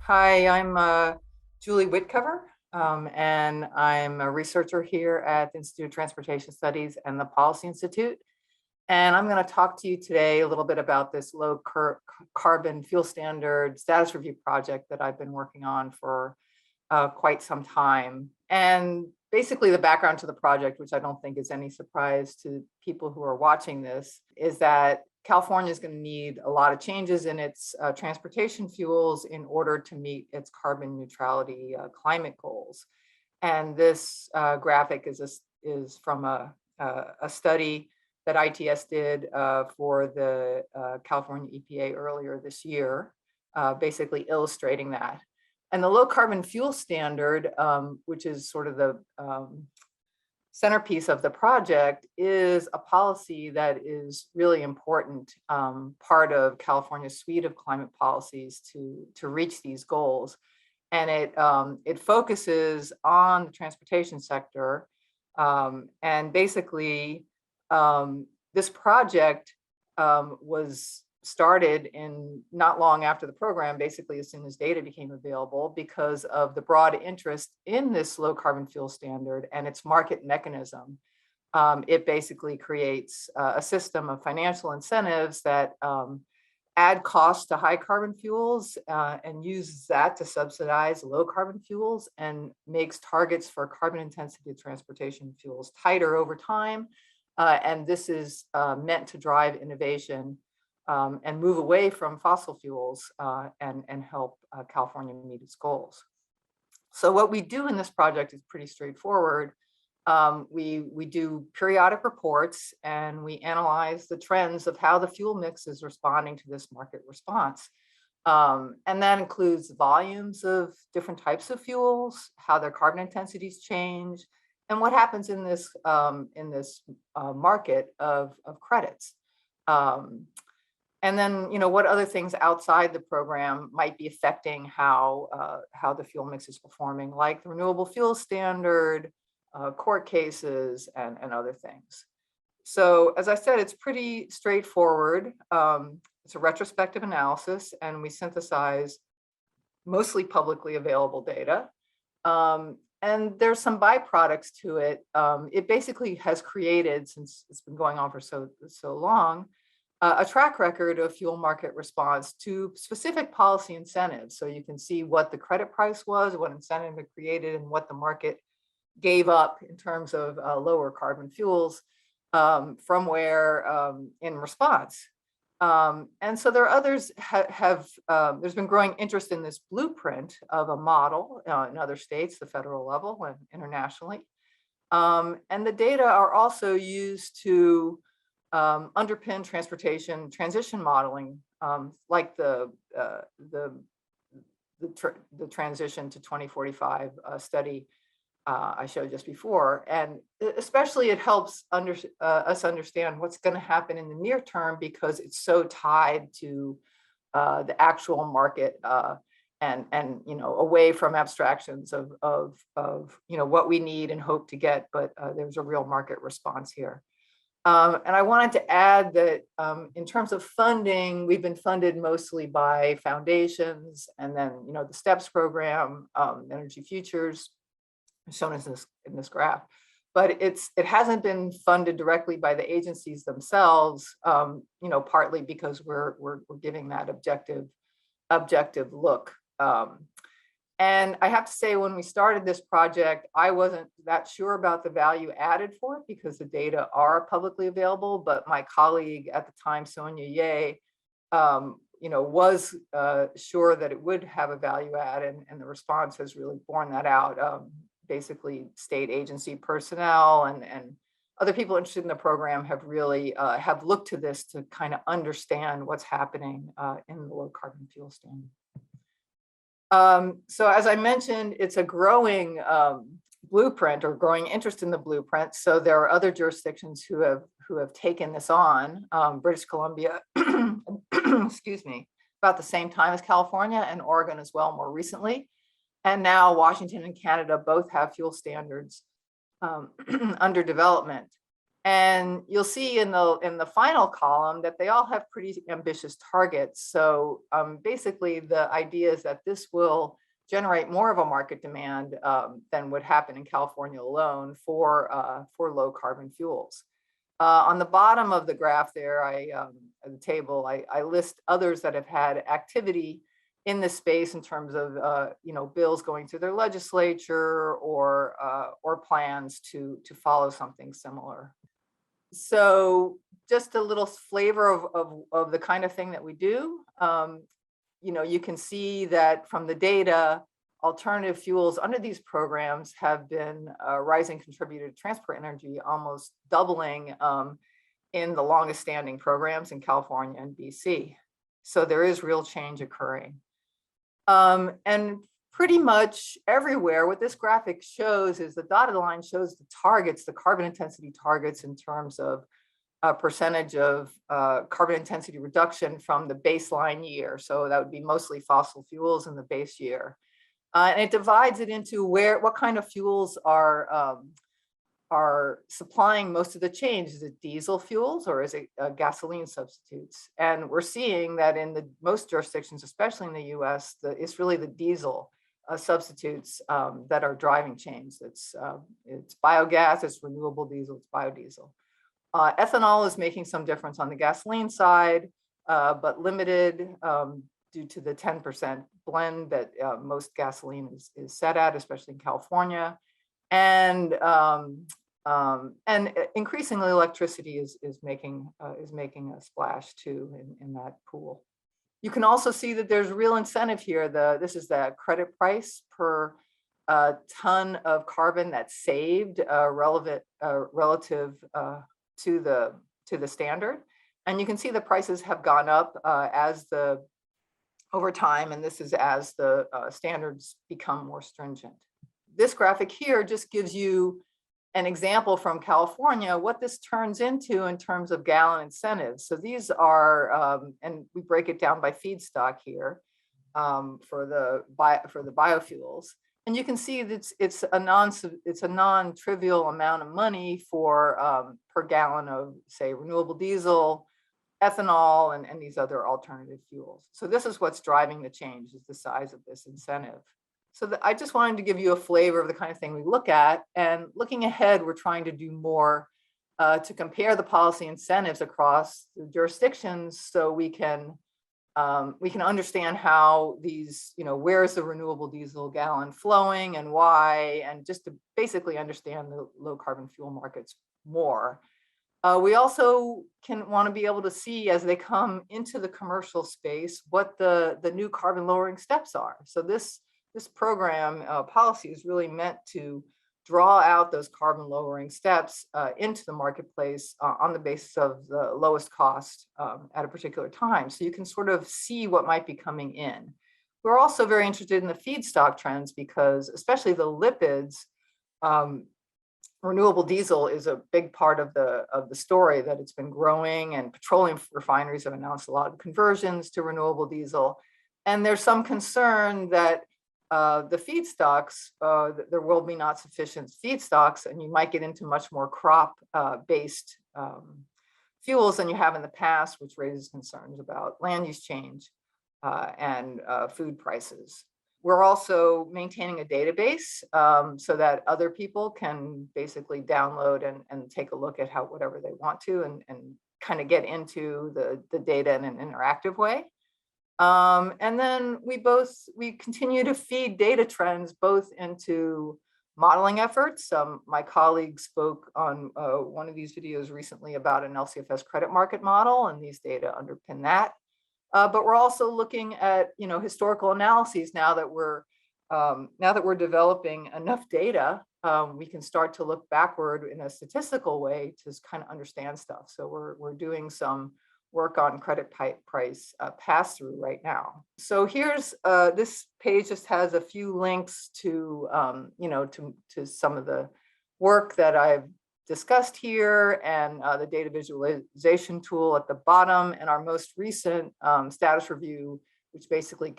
Hi, I'm Julie Witcover, and I'm a researcher here at the Institute of Transportation Studies and the Policy Institute. And I'm going to talk to you today a little bit about this low carbon fuel standard status review project that I've been working on for quite some time. And basically the background to the project, which I don't think is any surprise to people who are watching this, is that California is going to need a lot of changes in its transportation fuels in order to meet its carbon neutrality climate goals. And this graphic is from a study that ITS did for the California EPA earlier this year, basically illustrating that. And the low carbon fuel standard, which is sort of the centerpiece of the project, is a policy that is really important part of California's suite of climate policies to reach these goals. And it focuses on the transportation sector. And basically, this project was started in not long after the program, basically as soon as data became available, because of the broad interest in this low carbon fuel standard and its market mechanism. It basically creates a system of financial incentives that add costs to high carbon fuels and uses that to subsidize low carbon fuels, and makes targets for carbon intensity transportation fuels tighter over time. And this is meant to drive innovation and move away from fossil fuels and help California meet its goals. So what we do in this project is pretty straightforward. We do periodic reports, and we analyze the trends of how the fuel mix is responding to this market response. And that includes volumes of different types of fuels, how their carbon intensities change, and what happens in this market of credits. And then, what other things outside the program might be affecting how the fuel mix is performing, like the renewable fuel standard, court cases, and other things. So as I said, it's pretty straightforward. It's a retrospective analysis, and we synthesize mostly publicly available data. And there's some byproducts to it. It basically has created, since it's been going on for so long, a track record of fuel market response to specific policy incentives. So you can see what the credit price was, what incentive it created, and what the market gave up in terms of lower carbon fuels from where in response. And so there are others there's been growing interest in this blueprint of a model in other states, the federal level and internationally. And the data are also used to underpin transportation transition modeling, like the transition to 2045 study I showed just before. And especially it helps us understand what's going to happen in the near term, because it's so tied to the actual market and away from abstractions of what we need and hope to get, but there's a real market response here. And I wanted to add that in terms of funding, we've been funded mostly by foundations, and then the STEPS program, Energy Futures, shown in this graph, but it hasn't been funded directly by the agencies themselves. Partly because we're giving that objective look. And I have to say, when we started this project, I wasn't that sure about the value added for it, because the data are publicly available. But my colleague at the time, Sonia Ye, was sure that it would have a value add, and the response has really borne that out. Basically, state agency personnel and other people interested in the program have really have looked to this to kind of understand what's happening in the low carbon fuel standard. So as I mentioned, it's a growing blueprint, or growing interest in the blueprint. So there are other jurisdictions who have taken this on. British Columbia, excuse me, about the same time as California, and Oregon as well more recently. And now Washington and Canada both have fuel standards under development. And you'll see in the final column that they all have pretty ambitious targets. So basically the idea is that this will generate more of a market demand than would happen in California alone for low carbon fuels. On the bottom of the graph there, the table, I list others that have had activity in this space in terms of bills going through their legislature or plans to follow something similar. So just a little flavor of the kind of thing that we do. You can see that from the data, alternative fuels under these programs have been a rising contributor to transport energy, almost doubling in the longest standing programs in California and BC. So there is real change occurring. And pretty much everywhere, what this graphic shows is the dotted line shows the targets, the carbon intensity targets in terms of a percentage of carbon intensity reduction from the baseline year. So that would be mostly fossil fuels in the base year. And it divides it into what kind of fuels are supplying most of the change. Is it diesel fuels or is it gasoline substitutes? And we're seeing that in most jurisdictions, especially in the US, it's really the diesel substitutes that are driving change. It's biogas, it's renewable diesel, it's biodiesel. Ethanol is making some difference on the gasoline side, but limited due to the 10% blend that most gasoline is set at, especially in California. And increasingly electricity is making a splash too in that pool. You can also see that there's real incentive here. This is the credit price per ton of carbon that's saved relative to the standard. And you can see the prices have gone up over time, and this is as the standards become more stringent. This graphic here just gives you an example from California, what this turns into in terms of gallon incentives. So these are, and we break it down by feedstock here for the biofuels. And you can see that it's a non-trivial amount of money for per gallon of, say, renewable diesel, ethanol, and these other alternative fuels. So this is what's driving the change, is the size of this incentive. So I just wanted to give you a flavor of the kind of thing we look at. And looking ahead, we're trying to do more to compare the policy incentives across the jurisdictions so we can understand how these, where is the renewable diesel gallon flowing and why, and just to basically understand the low carbon fuel markets more. We also want to be able to see as they come into the commercial space what the new carbon lowering steps are. So this program policy is really meant to draw out those carbon lowering steps into the marketplace on the basis of the lowest cost at a particular time. So you can sort of see what might be coming in. We're also very interested in the feedstock trends because especially the lipids, renewable diesel is a big part of the story, that it's been growing, and petroleum refineries have announced a lot of conversions to renewable diesel. And there's some concern that the feedstocks, there will be not sufficient feedstocks, and you might get into much more crop-based fuels than you have in the past, which raises concerns about land use change and food prices. We're also maintaining a database so that other people can basically download and take a look at whatever they want to and kind of get into the data in an interactive way. And then we continue to feed data trends both into modeling efforts. My colleague spoke on one of these videos recently about an LCFS credit market model, and these data underpin that. But we're also looking at historical analyses now that we're developing enough data. We can start to look backward in a statistical way to kind of understand stuff. So we're doing some work on credit price pass-through right now. So here's this page just has a few links to to some of the work that I've discussed here, and the data visualization tool at the bottom, and our most recent status review, which basically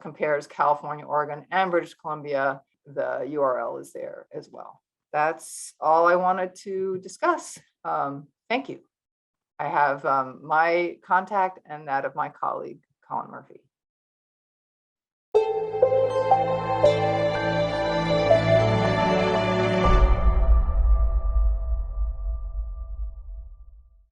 compares California, Oregon, and British Columbia. The URL is there as well. That's all I wanted to discuss. thank you. I have my contact and that of my colleague, Colin Murphy.